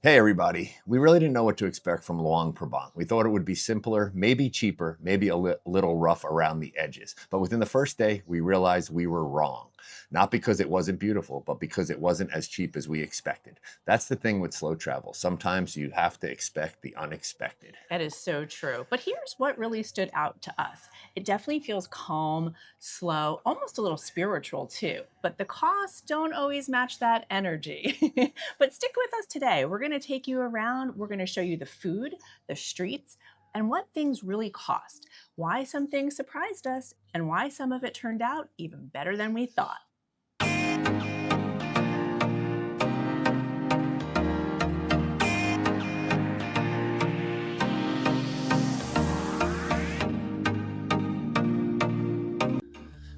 Hey everybody, we really didn't know what to expect from Luang Prabang. We thought it would be simpler, maybe cheaper, maybe a little rough around the edges. But within the first day, we realized we were wrong. Not because it wasn't beautiful, but because it wasn't as cheap as we expected. That's the thing with slow travel. Sometimes you have to expect the unexpected. That is so true. But here's what really stood out to us. It definitely feels calm, slow, almost a little spiritual too. But the costs don't always match that energy. But stick with us today. We're going to take you around. We're going to show you the food, the streets, and what things really cost, why some things surprised us, and why some of it turned out even better than we thought.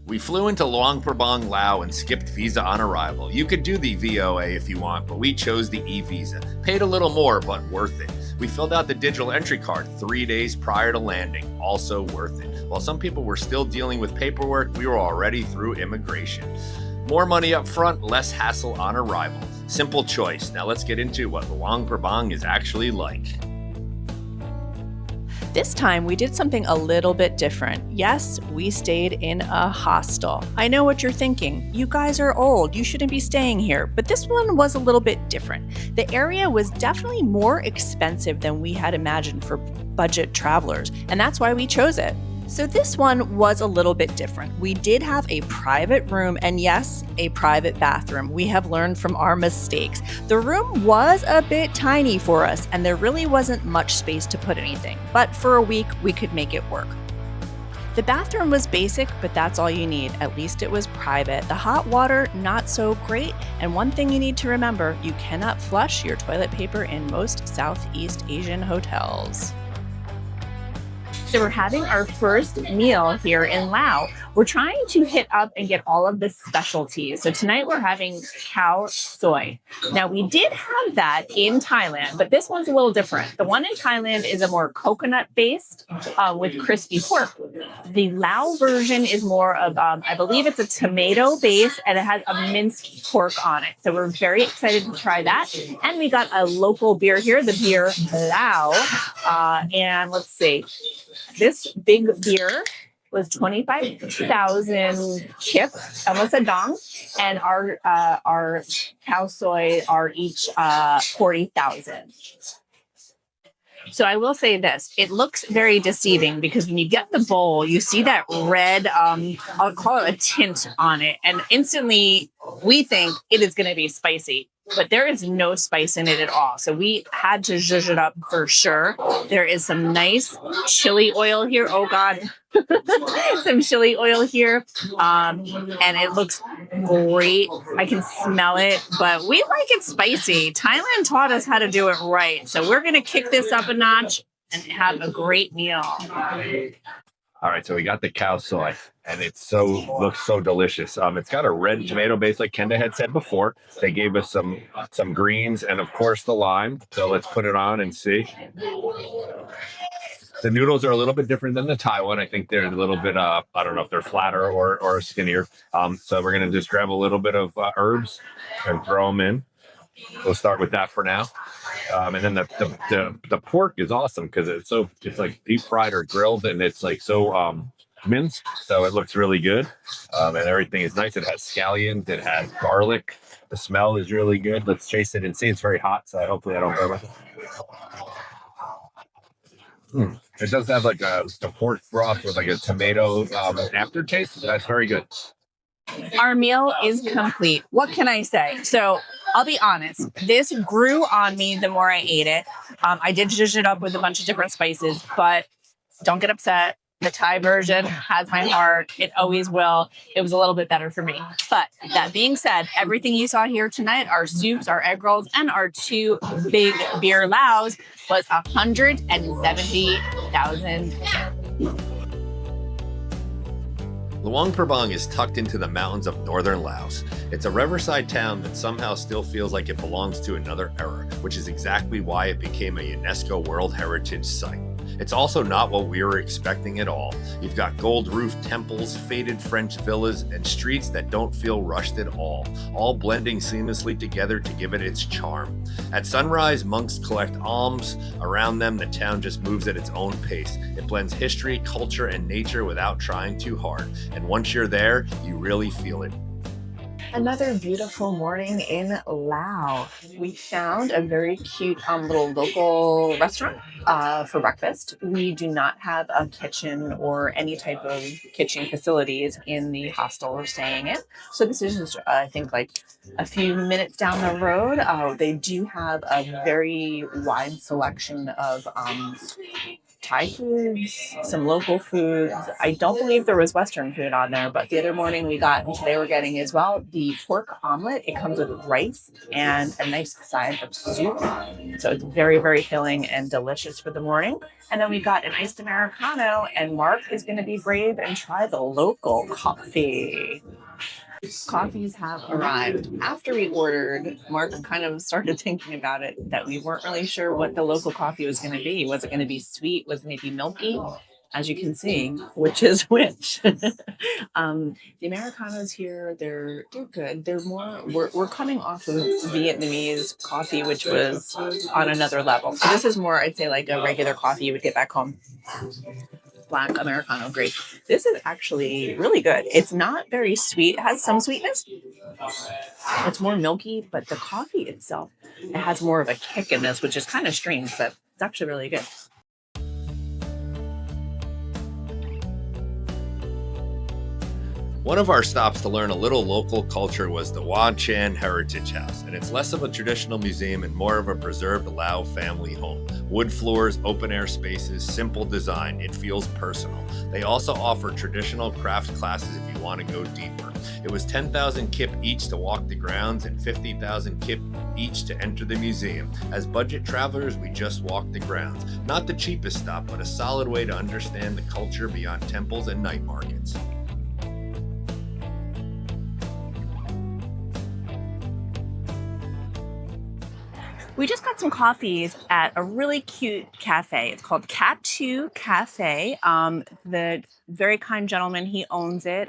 We flew into Luang Prabang, Laos and skipped visa on arrival. You could do the VOA if you want, but we chose the e-visa. Paid a little more, but worth it. We filled out the digital entry card 3 days prior to landing, also worth it. While some people were still dealing with paperwork, we were already through immigration. More money up front, less hassle on arrival. Simple choice. Now let's get into what Luang Prabang is actually like. This time, we did something a little bit different. Yes, we stayed in a hostel. I know what you're thinking. You guys are old. You shouldn't be staying here. But this one was a little bit different. The area was definitely more expensive than we had imagined for budget travelers, and that's why we chose it. So this one was a little bit different. We did have a private room and yes, a private bathroom. We have learned from our mistakes. The room was a bit tiny for us and there really wasn't much space to put anything, but for a week we could make it work. The bathroom was basic, but that's all you need. At least it was private. The hot water, not so great. And one thing you need to remember, you cannot flush your toilet paper in most Southeast Asian hotels. So we're having our first meal here in Laos. We're trying to hit up and get all of the specialties. So tonight we're having Khao Soi. Now we did have that in Thailand, but this one's a little different. The one in Thailand is a more coconut based with crispy pork. The Lao version is more of, I believe it's a tomato base and it has a minced pork on it. So we're very excited to try that. And we got a local beer here, the beer Lao. And let's see. This big beer was 25,000 kip, almost a dong, and our Khao Soi are each 40,000. So I will say this, it looks very deceiving because when you get the bowl, you see that red, I'll call it a tint on it. And instantly we think it is going to be spicy, but there is no spice in it at all. So we had to zhuzh it up for sure. There is some nice chili oil here. Oh God, some chili oil here. And it looks great. I can smell it, but we like it spicy. Thailand taught us how to do it right. So we're going to kick this up a notch and have a great meal. All right, so we got the Khao Soi, and looks so delicious. It's got a red tomato base, like Kenda had said before. They gave us some greens and of course the lime. So let's put it on and see. The noodles are a little bit different than the Thai one. I think they're a little bit, I don't know if they're flatter or skinnier. So we're gonna just grab a little bit of herbs and throw them in. We'll start with that for now. And then the pork is awesome because it's like deep fried or grilled and it's like so minced. So it looks really good. And everything is nice. It has scallions, it has garlic. The smell is really good. Let's taste it and see. It's very hot, so hopefully I don't burn myself. It does have like a pork broth with like a tomato aftertaste. That's very good. Our meal is complete. What can I say? So I'll be honest, this grew on me the more I ate it. I did zhuzh it up with a bunch of different spices, but don't get upset. The Thai version has my heart. It always will. It was a little bit better for me. But that being said, everything you saw here tonight, our soups, our egg rolls, and our two big beer Laos was 170,000. Luang Prabang is tucked into the mountains of northern Laos. It's a riverside town that somehow still feels like it belongs to another era, which is exactly why it became a UNESCO World Heritage Site. It's also not what we were expecting at all. You've got gold-roofed temples, faded French villas, and streets that don't feel rushed at all blending seamlessly together to give it its charm. At sunrise, monks collect alms. Around them, the town just moves at its own pace. It blends history, culture, and nature without trying too hard. And once you're there, you really feel it. Another beautiful morning in Laos. We found a very cute little local restaurant for breakfast. We do not have a kitchen or any type of kitchen facilities in the hostel we're staying in. So this is just, I think, like a few minutes down the road. They do have a very wide selection of Thai foods, some local foods. I don't believe there was Western food on there, but the other morning we got, and today we're getting as well, the pork omelet. It comes with rice and a nice side of soup. So it's very, very filling and delicious for the morning. And then we got an iced Americano, and Mark is going to be brave and try the local coffee. Coffees have arrived. After we ordered, Mark kind of started thinking about it, that we weren't really sure what the local coffee was going to be. Was it going to be sweet? Was it going to be milky? As you can see, which is which. The Americanos here, they're good. They're more, we're coming off of Vietnamese coffee, which was on another level. So this is more, I'd say, like a regular coffee you would get back home. Black Americano, great. This is actually really good. It's not very sweet. It has some sweetness. It's more milky, but the coffee itself, it has more of a kick in this, which is kind of strange, but it's actually really good. One of our stops to learn a little local culture was the Wan Chan Heritage House, and it's less of a traditional museum and more of a preserved Lao family home. Wood floors, open-air spaces, simple design. It feels personal. They also offer traditional craft classes if you want to go deeper. It was 10,000 kip each to walk the grounds and 50,000 kip each to enter the museum. As budget travelers, we just walked the grounds. Not the cheapest stop, but a solid way to understand the culture beyond temples and night markets. We just got some coffees at a really cute cafe. It's called Cat 2 Cafe. The very kind gentleman, he owns it.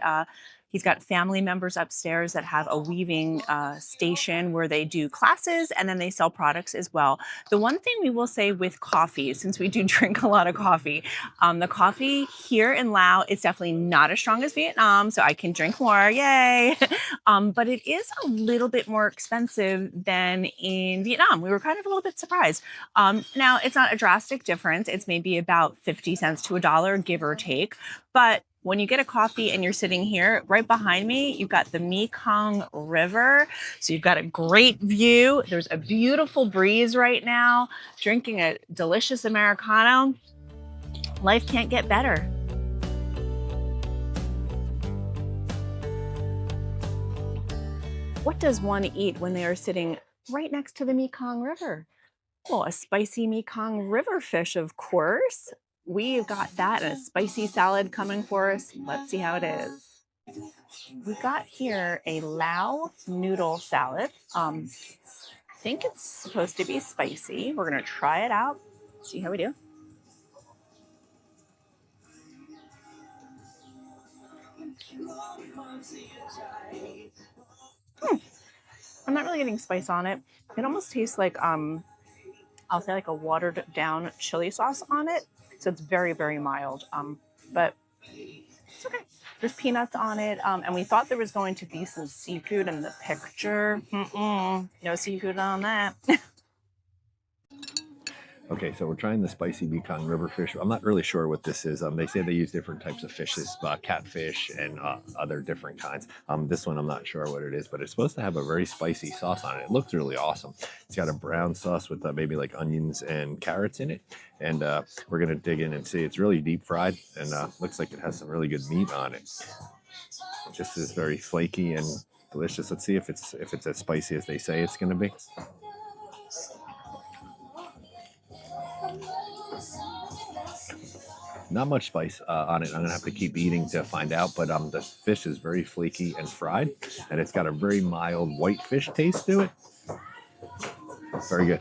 He's got family members upstairs that have a weaving station where they do classes and then they sell products as well. The one thing we will say with coffee, since we do drink a lot of coffee, the coffee here in Laos is definitely not as strong as Vietnam, so I can drink more, yay! But it is a little bit more expensive than in Vietnam. We were kind of a little bit surprised. Now, it's not a drastic difference. It's maybe about 50 cents to $1, give or take, but when you get a coffee and you're sitting here, right behind me, you've got the Mekong River. So you've got a great view. There's a beautiful breeze right now, drinking a delicious Americano. Life can't get better. What does one eat when they are sitting right next to the Mekong River? Well, a spicy Mekong River fish, of course. We've got that and a spicy salad coming for us. Let's see how it is. We got here a Lao noodle salad. I think it's supposed to be spicy. We're gonna try it out, see how we do. I'm not really getting spice on it. It almost tastes like I'll say like a watered down chili sauce on it. So it's very, very mild, but it's okay. There's peanuts on it, and we thought there was going to be some seafood in the picture. No seafood on that. Okay, so we're trying the spicy Mekong River fish. I'm not really sure what this is. They say they use different types of fishes, catfish and other different kinds. This one, I'm not sure what it is, but it's supposed to have a very spicy sauce on it. It looks really awesome. It's got a brown sauce with maybe like onions and carrots in it. And we're going to dig in and see. It's really deep fried and looks like it has some really good meat on it. It just is very flaky and delicious. Let's see if it's as spicy as they say it's going to be. Not much spice on it. I'm gonna have to keep eating to find out, but the fish is very flaky and fried, and it's got a very mild white fish taste to it. Very good.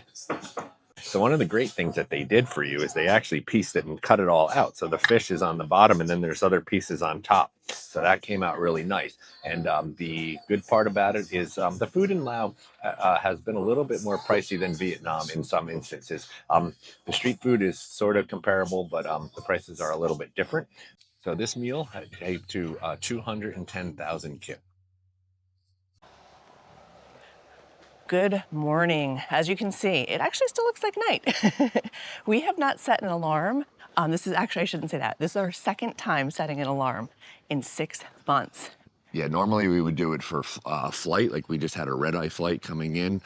So one of the great things that they did for you is they actually pieced it and cut it all out. So the fish is on the bottom and then there's other pieces on top. So that came out really nice. And the good part about it is the food in Laos has been a little bit more pricey than Vietnam in some instances. The street food is sort of comparable, but the prices are a little bit different. So this meal came to 210,000 kip. Good morning. As you can see, it actually still looks like night. We have not set an alarm. This is actually, I shouldn't say that. This is our second time setting an alarm in 6 months. Yeah, normally we would do it for flight, like we just had a red-eye flight coming in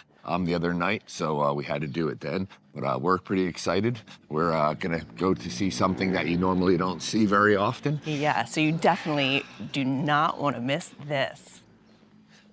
the other night, so we had to do it then. But we're pretty excited. We're gonna go to see something that you normally don't see very often. Yeah, so you definitely do not want to miss this.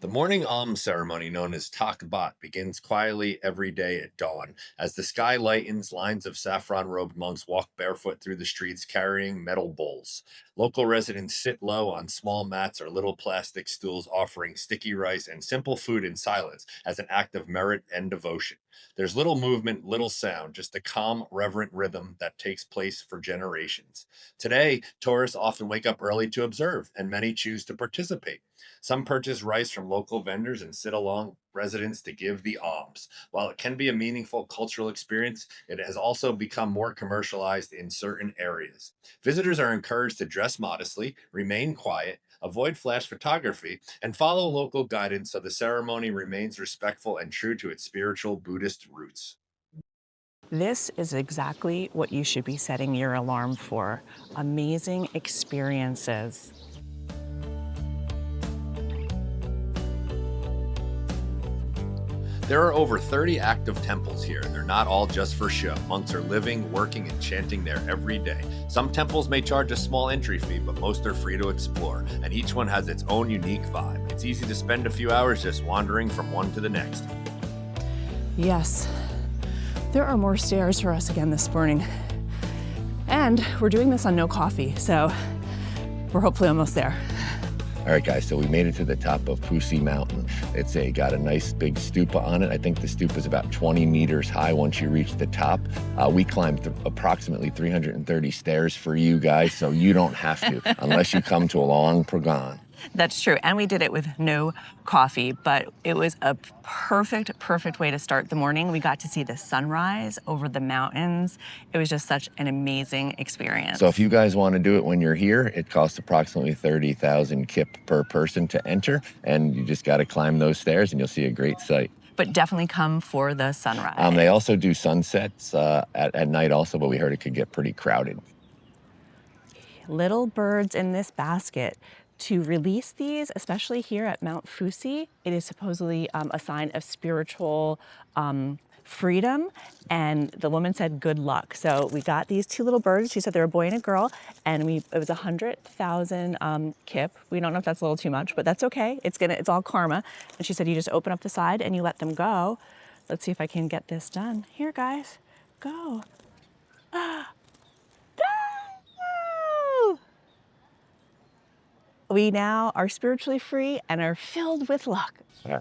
The morning Alms ceremony, known as Tak Bat, begins quietly every day at dawn. As the sky lightens, lines of saffron-robed monks walk barefoot through the streets carrying metal bowls. Local residents sit low on small mats or little plastic stools, offering sticky rice and simple food in silence as an act of merit and devotion. There's little movement, little sound, just a calm, reverent rhythm that takes place for generations. Today, tourists often wake up early to observe, and many choose to participate. Some purchase rice from local vendors and sit along residents to give the alms. While it can be a meaningful cultural experience, it has also become more commercialized in certain areas. Visitors are encouraged to dress modestly, remain quiet, avoid flash photography, and follow local guidance so the ceremony remains respectful and true to its spiritual Buddhist roots. This is exactly what you should be setting your alarm for. Amazing experiences. There are over 30 active temples here, and they're not all just for show. Monks are living, working, and chanting there every day. Some temples may charge a small entry fee, but most are free to explore, and each one has its own unique vibe. It's easy to spend a few hours just wandering from one to the next. Yes, there are more stairs for us again this morning. And we're doing this on no coffee, so we're hopefully almost there. All right, guys, so we made it to the top of Phousi Mountain. It's got a nice big stupa on it. I think the stupa is about 20 meters high once you reach the top. We climbed approximately 330 stairs for you guys, so you don't have to, unless you come to Luang Prabang. That's true, and we did it with no coffee, but it was a perfect way to start the morning. We got to see the sunrise over the mountains. It was just such an amazing experience. So if you guys want to do it when you're here, it costs approximately 30,000 kip per person to enter, and you just got to climb those stairs and you'll see a great sight. But definitely come for the sunrise. They also do sunsets at night also, but we heard it could get pretty crowded. Little birds in this basket. To release these, especially here at Mount Phousi, it is supposedly a sign of spiritual freedom, and the woman said good luck. So we got these 2 little birds. She said they're a boy and a girl, and it was 100,000 kip. We don't know if that's a little too much, but that's okay. It's all karma. And she said you just open up the side and you let them go. Let's see if I can get this done. Here, guys, go. We now are spiritually free and are filled with luck. Yeah.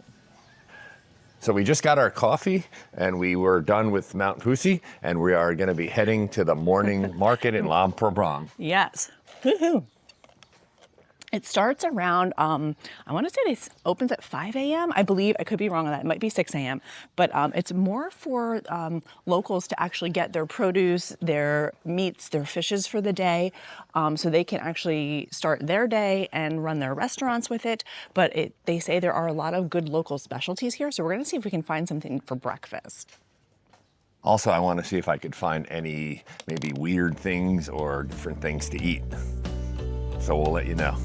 So we just got our coffee and we were done with Mount Phousi, and we are going to be heading to the morning market in Luang Prabang. Yes. Woohoo. It starts around, I want to say it opens at 5 a.m. I believe, I could be wrong on that. It might be 6 a.m. But it's more for locals to actually get their produce, their meats, their fishes for the day, so they can actually start their day and run their restaurants with it. But they say there are a lot of good local specialties here, so we're going to see if we can find something for breakfast. Also, I want to see if I could find any maybe weird things or different things to eat. So we'll let you know.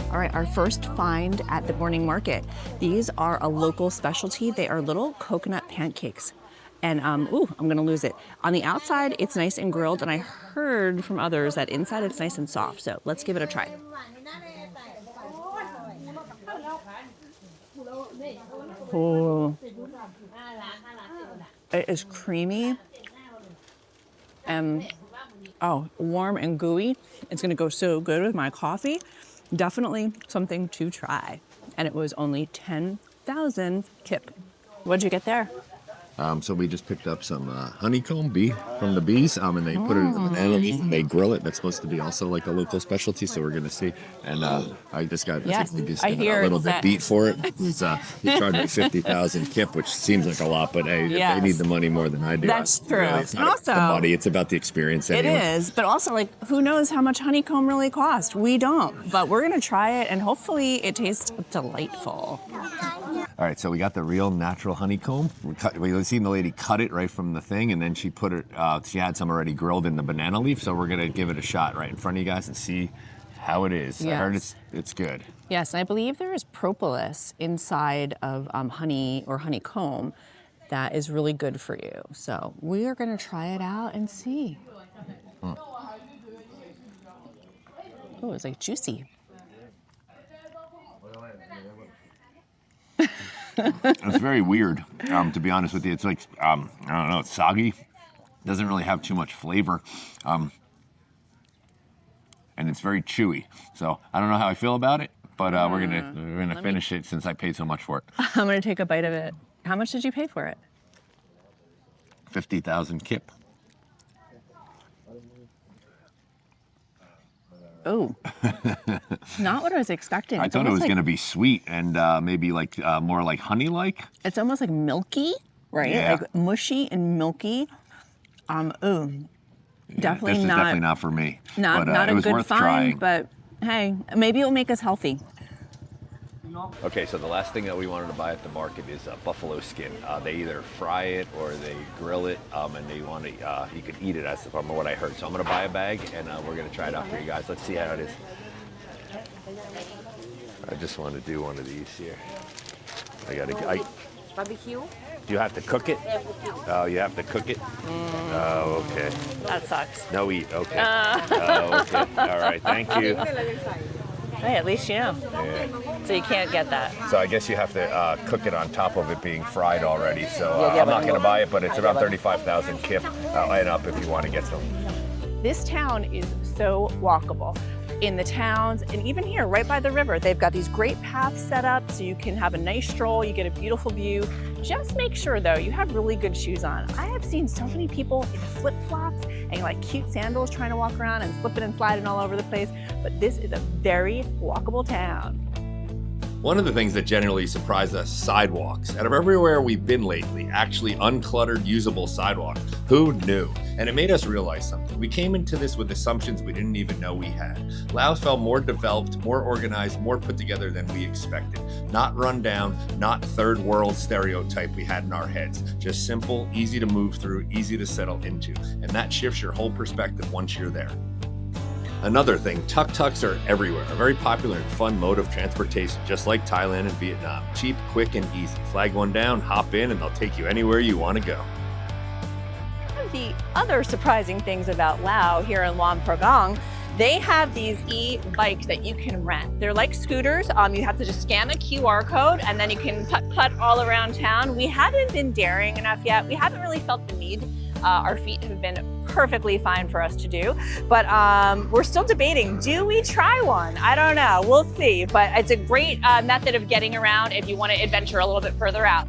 All right, our first find at the morning market. These are a local specialty. They are little coconut pancakes. And, ooh, I'm gonna lose it. On the outside, it's nice and grilled, and I heard from others that inside it's nice and soft. So let's give it a try. Oh, It is creamy and warm and gooey. It's gonna go so good with my coffee. Definitely something to try. And it was only 10,000 kip. What'd you get there? So we just picked up some honeycomb bee from the bees, and they put it in the banana leaf and they grill it. That's supposed to be also like a local specialty, so we're gonna see. And I just got Yes, we just I got hear a little it's bit that- beat for it. It's, he charged me 50,000 kip, which seems like a lot, but hey, Yes. they need the money more than I do. That's true. It's not Also- the money; it's about the experience. It Anyway. is, but also like who knows how much honeycomb really costs? We don't, but we're gonna try it and hopefully it tastes delightful. All right, so we got the real natural honeycomb. We seen the lady cut it right from the thing, and then she put it. She had some already grilled in the banana leaf, so we're gonna give it a shot right in front of you guys and see how it is. I heard it's good. Yes, I believe there is propolis inside of honey or honeycomb that is really good for you. So we are gonna try it out and see. Oh, it's like juicy. It's very weird, to be honest with you. It's like I don't know, it's soggy. Doesn't really have too much flavor, and it's very chewy. So I don't know how I feel about it, but we're gonna finish it since I paid so much for it. I'm gonna take a bite of it. How much did you pay for it? 50,000 kip. Oh, not what I was expecting. I thought it was going to be sweet and maybe like more like honey-like. It's almost like milky, right? Yeah. Like mushy and milky. Definitely This is not. definitely not for me. Not but, a it was good worth find, trying. but hey, maybe it'll make us healthy. Okay, so the last thing that we wanted to buy at the market is buffalo skin. They either fry it or they grill it, and they want to. You can eat it, as from what I heard. So I'm going to buy a bag, and we're going to try it out for you guys. Let's see how it is. I just want to do one of these here. Barbecue? Do you have to cook it? Oh, you have to cook it? Oh, okay. That sucks. No eat, okay. Oh, okay. All right, thank you. Hey, at least you know. Yeah. So you can't get that. So I guess you have to cook it on top of it being fried already. So I'm not going to buy it, but it's about 35,000 kip and up if you want to get some. This town is so walkable. In the towns, and even here, right by the river, they've got these great paths set up so you can have a nice stroll, you get a beautiful view. Just make sure though, you have really good shoes on. I have seen so many people in flip-flops and like cute sandals trying to walk around and slipping and sliding all over the place, but this is a very walkable town. One of the things that generally surprised us, sidewalks. Out of everywhere we've been lately, actually uncluttered, usable sidewalks. Who knew? And it made us realize something. We came into this with assumptions we didn't even know we had. Laos felt more developed, more organized, more put together than we expected. Not run down, not third world stereotype we had in our heads. Just simple, easy to move through, easy to settle into. And that shifts your whole perspective once you're there. Another thing, tuk-tuks are everywhere, a very popular and fun mode of transportation, just like Thailand and Vietnam. Cheap, quick, and easy. Flag one down, hop in, and they'll take you anywhere you want to go. One of the other surprising things about Laos here in Luang Prabang, they have these e-bikes that you can rent. They're like scooters. You have to just scan a QR code and then you can putt all around town. We haven't been daring enough yet. We haven't really felt the need. Our feet have been perfectly fine for us to do, but we're still debating, do we try one? I don't know, we'll see, but it's a great method of getting around if you want to adventure a little bit further out.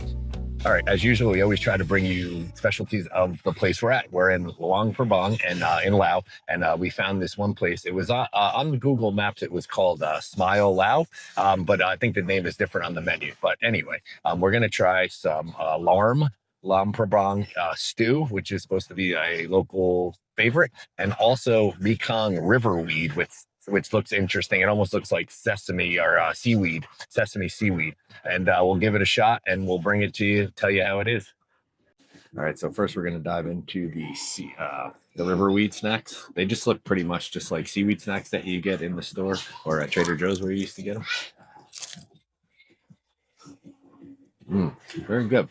All right, as usual, we always try to bring you specialties of the place we're at. We're in Luang Prabang and in Laos, and we found this one place. It was on the Google Maps. It was called Smile Lao, but I think the name is different on the menu. But anyway, we're going to try some Luang Prabang stew, which is supposed to be a local favorite, and also Riverweed, which looks interesting. It almost looks like sesame or sesame seaweed. And we'll give it a shot and we'll bring it to you, tell you how it is. All right, so first we're going to dive into the Riverweed snacks. They just look pretty much just like seaweed snacks that you get in the store or at Trader Joe's where you used to get them. Very good.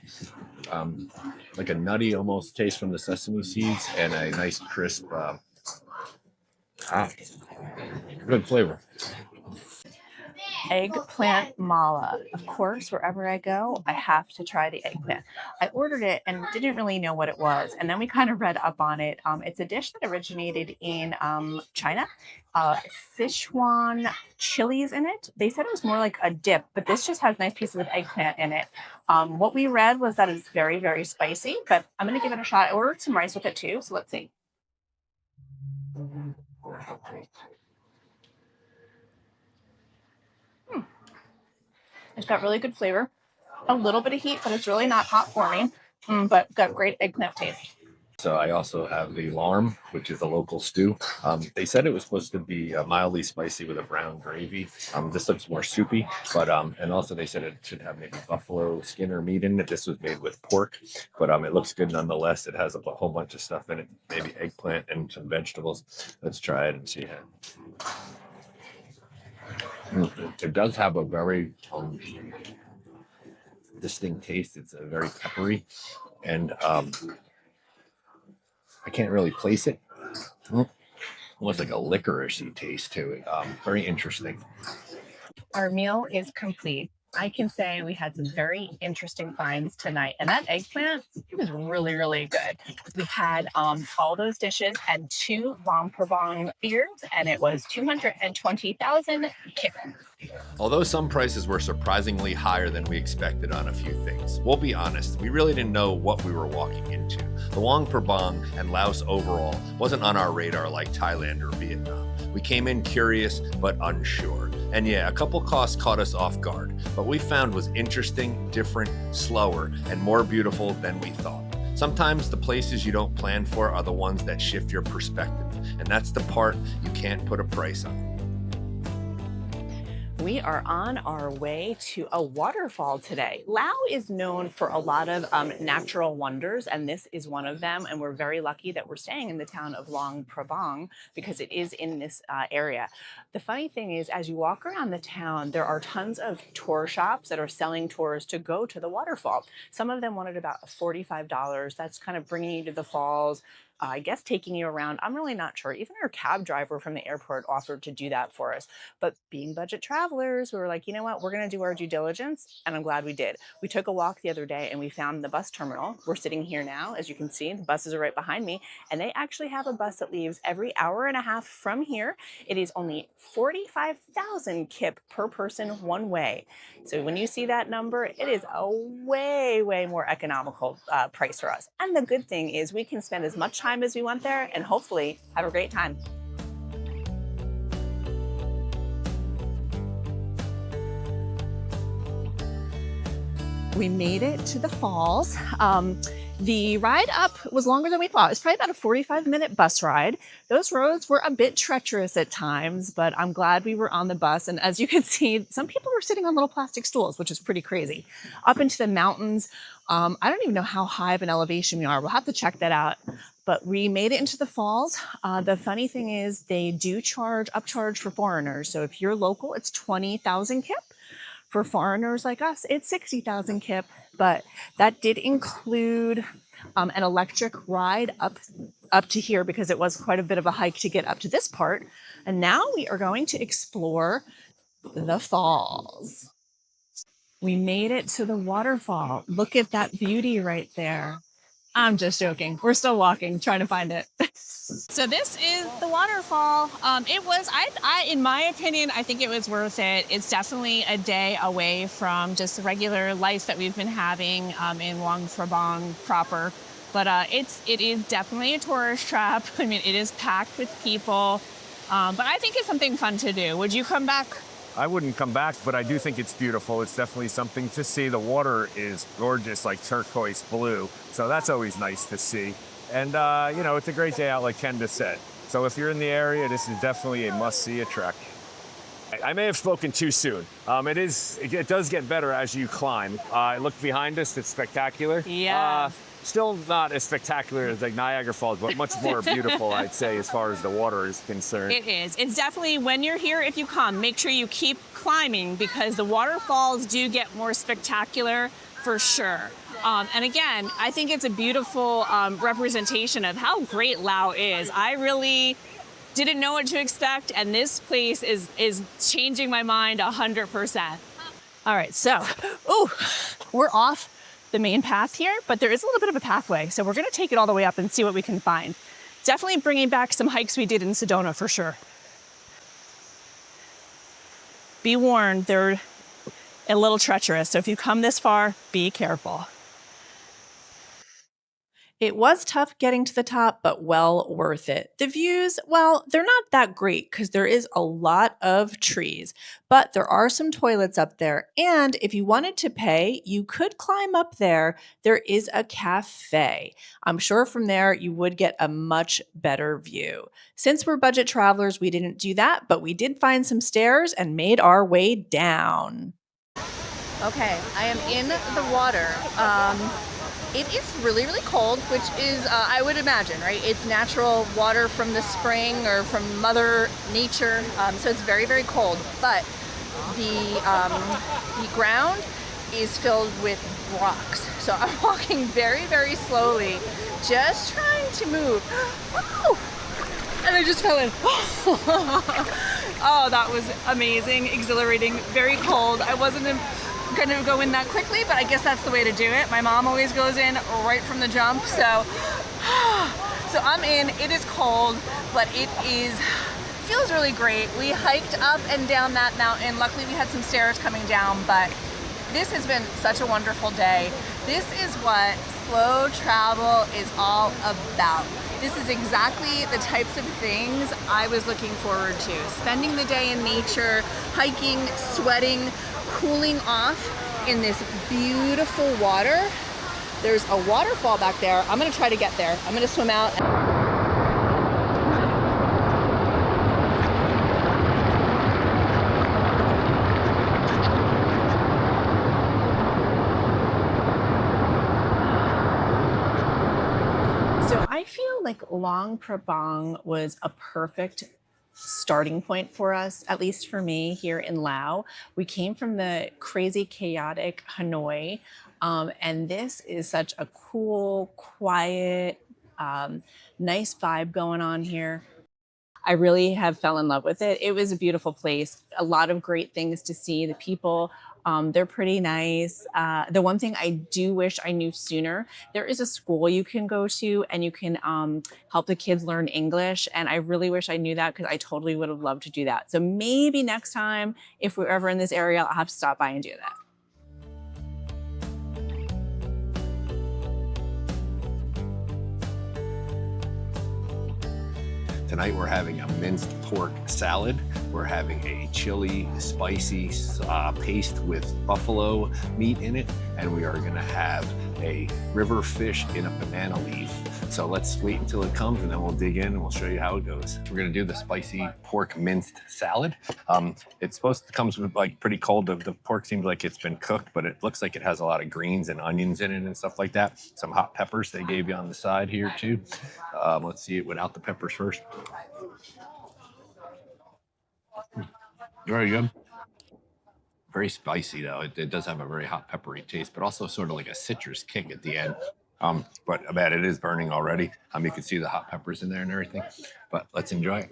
Like a nutty almost taste from the sesame seeds and a nice crisp, good flavor. Eggplant mala. Of course, wherever I go, I have to try the eggplant. I ordered it and didn't really know what it was. And then we kind of read up on it. It's a dish that originated in China. Sichuan chilies in it. They said it was more like a dip, but this just has nice pieces of eggplant in it. What we read was that it's very, very spicy, but I'm going to give it a shot. I ordered some rice with it too, so let's see. It's got really good flavor, a little bit of heat, but it's really not hot for me, but got great eggplant taste. So I also have the Larm, which is a local stew. They said it was supposed to be mildly spicy with a brown gravy. This looks more soupy, but and also they said it should have maybe buffalo skin or meat in it. This was made with pork, but it looks good nonetheless. It has a whole bunch of stuff in it, maybe eggplant and some vegetables. Let's try it and see how. It does have a very distinct taste. It's a very peppery, and I can't really place it. Almost like a licoricey taste to it. Very interesting. Our meal is complete. I can say we had some very interesting finds tonight, and that eggplant, it was really, really good. We had all those dishes and 2 Luang Prabang beers, and it was 220,000 kip. Although some prices were surprisingly higher than we expected on a few things, we'll be honest, we really didn't know what we were walking into. The Luang Prabang and Laos overall wasn't on our radar like Thailand or Vietnam. We came in curious but unsure. And yeah, a couple costs caught us off guard, but we found was interesting, different, slower, and more beautiful than we thought. Sometimes the places you don't plan for are the ones that shift your perspective, and that's the part you can't put a price on. We are on our way to a waterfall today. Laos is known for a lot of natural wonders, and this is one of them. And we're very lucky that we're staying in the town of Luang Prabang because it is in this area. The funny thing is, as you walk around the town, there are tons of tour shops that are selling tours to go to the waterfall. Some of them wanted about $45. That's kind of bringing you to the falls. I guess taking you around. I'm really not sure. Even our cab driver from the airport offered to do that for us. But being budget travelers, we were like, you know what? We're going to do our due diligence. And I'm glad we did. We took a walk the other day and we found the bus terminal. We're sitting here now. As you can see, the buses are right behind me. And they actually have a bus that leaves every hour and a half from here. It is only 45,000 kip per person one way. So when you see that number, it is a way, way more economical price for us. And the good thing is we can spend as much time as we want there and hopefully have a great time. We made it to the falls. The ride up was longer than we thought. It was probably about a 45-minute bus ride. Those roads were a bit treacherous at times, but I'm glad we were on the bus. And as you can see, some people were sitting on little plastic stools, which is pretty crazy. Up into the mountains, I don't even know how high of an elevation we are. We'll have to check that out. But we made it into the falls. The funny thing is they do upcharge for foreigners. So if you're local, it's 20,000 kip. For foreigners like us, it's 60,000 kip, but that did include an electric ride up to here because it was quite a bit of a hike to get up to this part. And now we are going to explore the falls. We made it to the waterfall. Look at that beauty right there. I'm just joking. We're still walking, trying to find it. So this is the waterfall. It was, in my opinion, I think it was worth it. It's definitely a day away from just the regular life that we've been having in Luang Prabang proper. But it is definitely a tourist trap. I mean, it is packed with people. But I think it's something fun to do. Would you come back? I wouldn't come back, but I do think it's beautiful. It's definitely something to see. The water is gorgeous, like turquoise blue. So that's always nice to see. And, it's a great day out, like Ken just said. So if you're in the area, this is definitely a must-see attraction. I may have spoken too soon. It does get better as you climb. Look behind us, it's spectacular. Yeah. Still not as spectacular as like Niagara Falls, but much more beautiful, I'd say, as far as the water is concerned. It is. It's definitely, when you're here, if you come, make sure you keep climbing because the waterfalls do get more spectacular for sure. And again, I think it's a beautiful representation of how great Laos is. I really didn't know what to expect, and this place is changing my mind 100%. All right, so, we're off the main path here, but there is a little bit of a pathway, so we're gonna take it all the way up and see what we can find. Definitely bringing back some hikes we did in Sedona for sure. Be warned, they're a little treacherous, so if you come this far, be careful. It was tough getting to the top, but well worth it. The views, well, they're not that great because there is a lot of trees, but there are some toilets up there. And if you wanted to pay, you could climb up there. There is a cafe. I'm sure from there you would get a much better view. Since we're budget travelers, we didn't do that, but we did find some stairs and made our way down. Okay, I am in the water. It is really, really cold, which is, I would imagine, right? It's natural water from the spring or from Mother Nature, so it's very, very cold. But the ground is filled with rocks. So I'm walking very, very slowly, just trying to move. Woo! And I just fell in. Oh, that was amazing, exhilarating, very cold. I wasn't gonna go in that quickly, but I guess that's the way to do it. My mom always goes in right from the jump, so I'm in. It is cold, but it feels really great. We hiked up and down that mountain. Luckily we had some stairs coming down, but this has been such a wonderful day. This is what slow travel is all about. This is exactly the types of things I was looking forward to. Spending the day in nature, hiking, sweating, cooling off in this beautiful water. There's a waterfall back there. I'm gonna try to get there. I'm gonna swim out. So I feel like Luang Prabang was a perfect starting point for us, at least for me here in Laos. We came from the crazy, chaotic Hanoi, and this is such a cool, quiet, nice vibe going on here. I really have fell in love with it. It was a beautiful place, a lot of great things to see. The people, they're pretty nice. The one thing I do wish I knew sooner, there is a school you can go to and you can help the kids learn English. And I really wish I knew that because I totally would have loved to do that. So maybe next time, if we're ever in this area, I'll have to stop by and do that. Tonight we're having a minced pork salad. We're having a chili, spicy paste with buffalo meat in it. And we are gonna have a river fish in a banana leaf. So let's wait until it comes and then we'll dig in and we'll show you how it goes. We're gonna do the spicy pork minced salad. It's supposed to come with like pretty cold. The pork seems like it's been cooked, but it looks like it has a lot of greens and onions in it and stuff like that. Some hot peppers they gave you on the side here too. Let's see it without the peppers first. Very good. Very spicy though. It does have a very hot peppery taste, but also sort of like a citrus kick at the end. But man, it is burning already. You can see the hot peppers in there and everything, but let's enjoy it.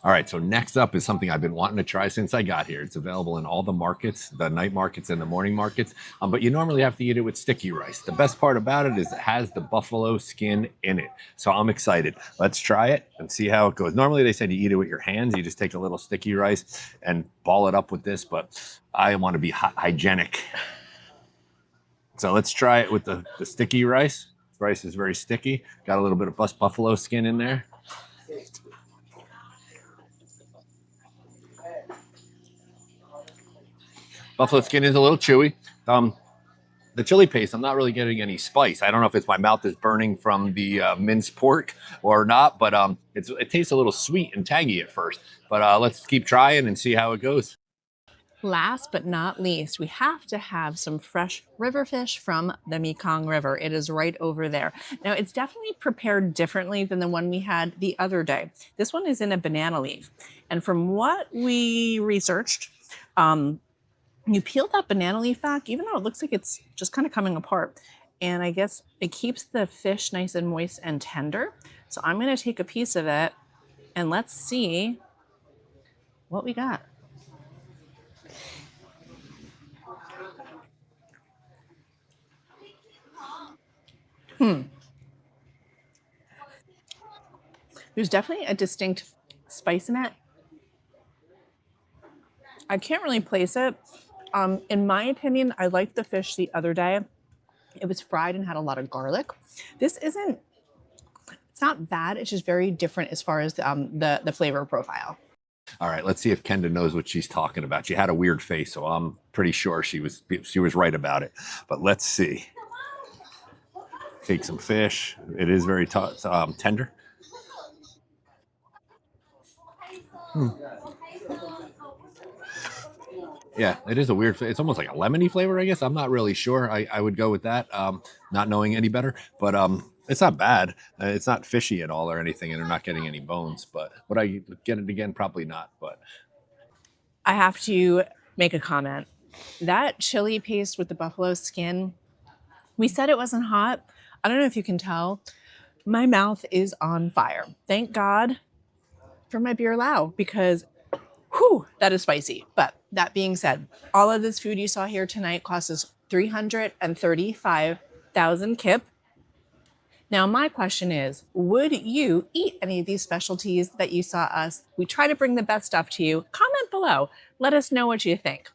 All right, so next up is something I've been wanting to try since I got here. It's available in all the markets, the night markets and the morning markets, but you normally have to eat it with sticky rice. The best part about it is it has the buffalo skin in it. So I'm excited. Let's try it and see how it goes. Normally they said you eat it with your hands. You just take a little sticky rice and ball it up with this, but I want to be hygienic. So let's try it with the sticky rice. Rice is very sticky. Got a little bit of buffalo skin in there. Buffalo skin is a little chewy. The chili paste, I'm not really getting any spice. I don't know if it's my mouth is burning from the minced pork or not, but it tastes a little sweet and tangy at first. But let's keep trying and see how it goes. Last but not least, we have to have some fresh river fish from the Mekong River. It is right over there. Now, it's definitely prepared differently than the one we had the other day. This one is in a banana leaf. And from what we researched, you peel that banana leaf back, even though it looks like it's just kind of coming apart. And I guess it keeps the fish nice and moist and tender. So I'm going to take a piece of it And let's see what we got. There's definitely a distinct spice in it. I can't really place it. In my opinion, I liked the fish the other day. It was fried and had a lot of garlic. This isn't, it's not bad. It's just very different as far as the flavor profile. All right, let's see if Kenda knows what she's talking about. She had a weird face, so I'm pretty sure she was right about it. But let's see. Take some fish. It is very tender. Yeah, it is a weird. It's almost like a lemony flavor, I guess. I'm not really sure. I would go with that, not knowing any better. But it's not bad. It's not fishy at all or anything, and they're not getting any bones. But would I get it again? Probably not. But I have to make a comment. That chili paste with the buffalo skin, we said it wasn't hot. I don't know if you can tell. My mouth is on fire. Thank God for my beer Lao, because whew, that is spicy. But that being said, all of this food you saw here tonight costs us 335,000 kip. Now, my question is, would you eat any of these specialties that you saw us? We try to bring the best stuff to you. Comment below. Let us know what you think.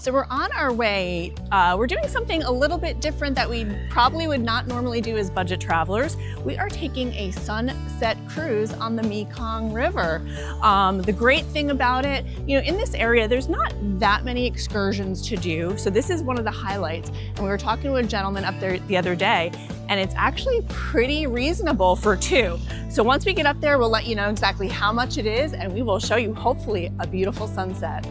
So we're on our way. We're doing something a little bit different that we probably would not normally do as budget travelers. We are taking a sunset cruise on the Mekong River. The great thing about it, in this area, there's not that many excursions to do. So this is one of the highlights. And we were talking to a gentleman up there the other day, and it's actually pretty reasonable for two. So once we get up there, we'll let you know exactly how much it is, and we will show you hopefully a beautiful sunset.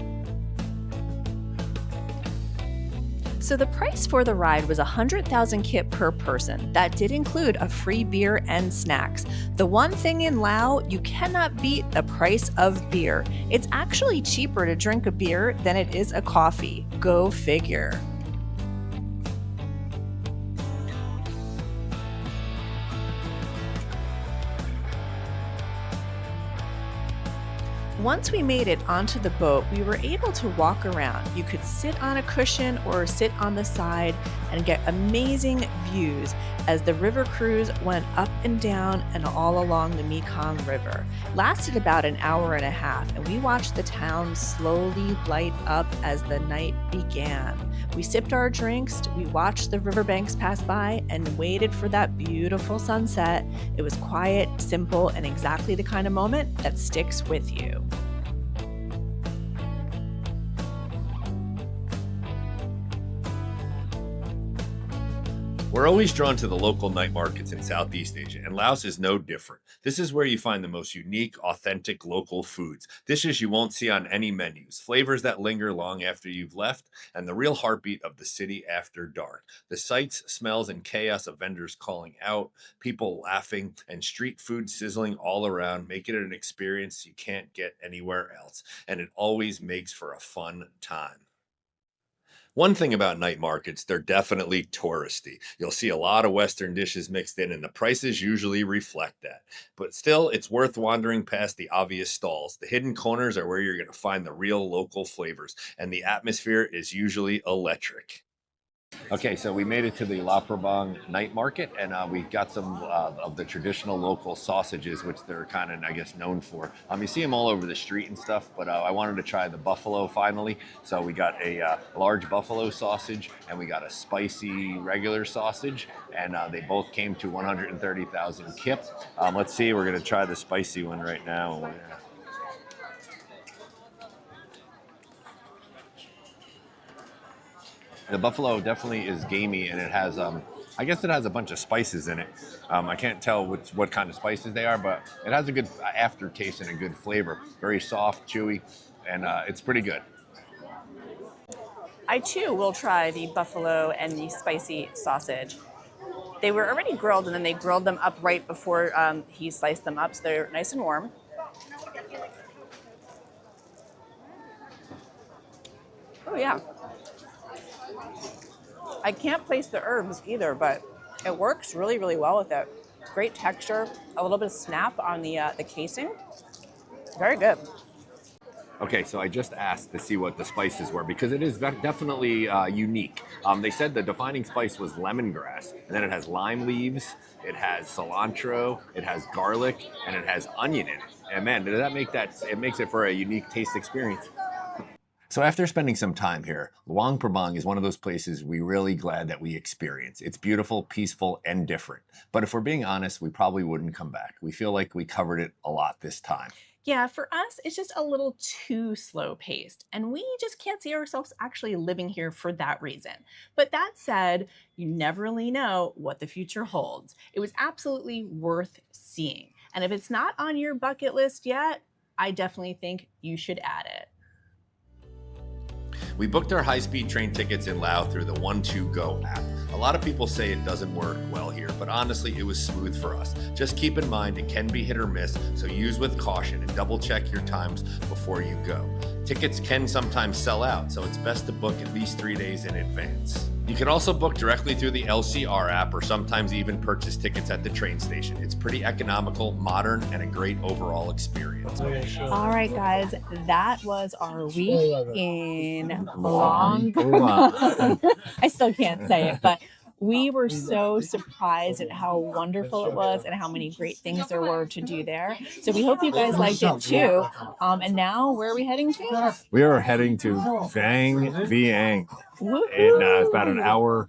So the price for the ride was 100,000 kip per person. That did include a free beer and snacks. The one thing in Laos, you cannot beat the price of beer. It's actually cheaper to drink a beer than it is a coffee. Go figure. Once we made it onto the boat, we were able to walk around. You could sit on a cushion or sit on the side and get amazing views as the river cruise went up and down and all along the Mekong River. It lasted about an hour and a half, and we watched the town slowly light up as the night began. We sipped our drinks, we watched the riverbanks pass by, and waited for that beautiful sunset. It was quiet, simple, and exactly the kind of moment that sticks with you. We're always drawn to the local night markets in Southeast Asia, and Laos is no different. This is where you find the most unique, authentic local foods, dishes you won't see on any menus, flavors that linger long after you've left, and the real heartbeat of the city after dark. The sights, smells, and chaos of vendors calling out, people laughing, and street food sizzling all around make it an experience you can't get anywhere else, and it always makes for a fun time. One thing about night markets, they're definitely touristy. You'll see a lot of Western dishes mixed in, and the prices usually reflect that. But still, it's worth wandering past the obvious stalls. The hidden corners are where you're going to find the real local flavors, and the atmosphere is usually electric. Okay, so we made it to the Luang Prabang night market, and we got some of the traditional local sausages, which they're kind of, I guess, known for. You see them all over the street and stuff, but I wanted to try the buffalo finally. So we got a large buffalo sausage, and we got a spicy regular sausage, and they both came to 130,000 kip. Let's see, we're going to try the spicy one right now. The buffalo definitely is gamey, and it has, I guess it has a bunch of spices in it. I can't tell what kind of spices they are, but it has a good aftertaste and a good flavor. Very soft, chewy, and it's pretty good. I too will try the buffalo and the spicy sausage. They were already grilled, and then they grilled them up right before he sliced them up, so they're nice and warm. Oh yeah. I can't place the herbs either, but it works really, really well with it. Great texture, a little bit of snap on the casing. Very good. Okay, so I just asked to see what the spices were because it is definitely unique. They said the defining spice was lemongrass, and then it has lime leaves, it has cilantro, it has garlic, and it has onion in it. And man, does that make that? It makes it for a unique taste experience. So after spending some time here, Luang Prabang is one of those places we're really glad that we experience. It's beautiful, peaceful, and different. But if we're being honest, we probably wouldn't come back. We feel like we covered it a lot this time. Yeah, for us, it's just a little too slow paced, and we just can't see ourselves actually living here for that reason. But that said, you never really know what the future holds. It was absolutely worth seeing. And if it's not on your bucket list yet, I definitely think you should add it. We booked our high-speed train tickets in Laos through the 1-2-Go app. A lot of people say it doesn't work well here, but honestly, it was smooth for us. Just keep in mind it can be hit or miss, so use with caution and double check your times before you go. Tickets can sometimes sell out, so it's best to book at least 3 days in advance. You can also book directly through the LCR app or sometimes even purchase tickets at the train station. It's pretty economical, modern, and a great overall experience. All right, guys, that was our week in Luang Prabang. I still can't say it, but we were so surprised at how wonderful it was and how many great things there were to do there. So we hope you guys liked it too. And now, where are we heading to? We are heading to Vang Vieng. It's about an hour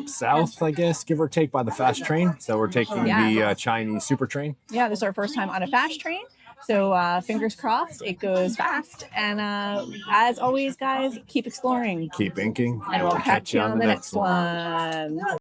south, I guess, give or take, by the fast train. So we're taking the Chinese super train. Yeah, this is our first time on a fast train. So fingers crossed, it goes fast. And as always, guys, keep exploring. Keep inking. And we'll catch you on the next one.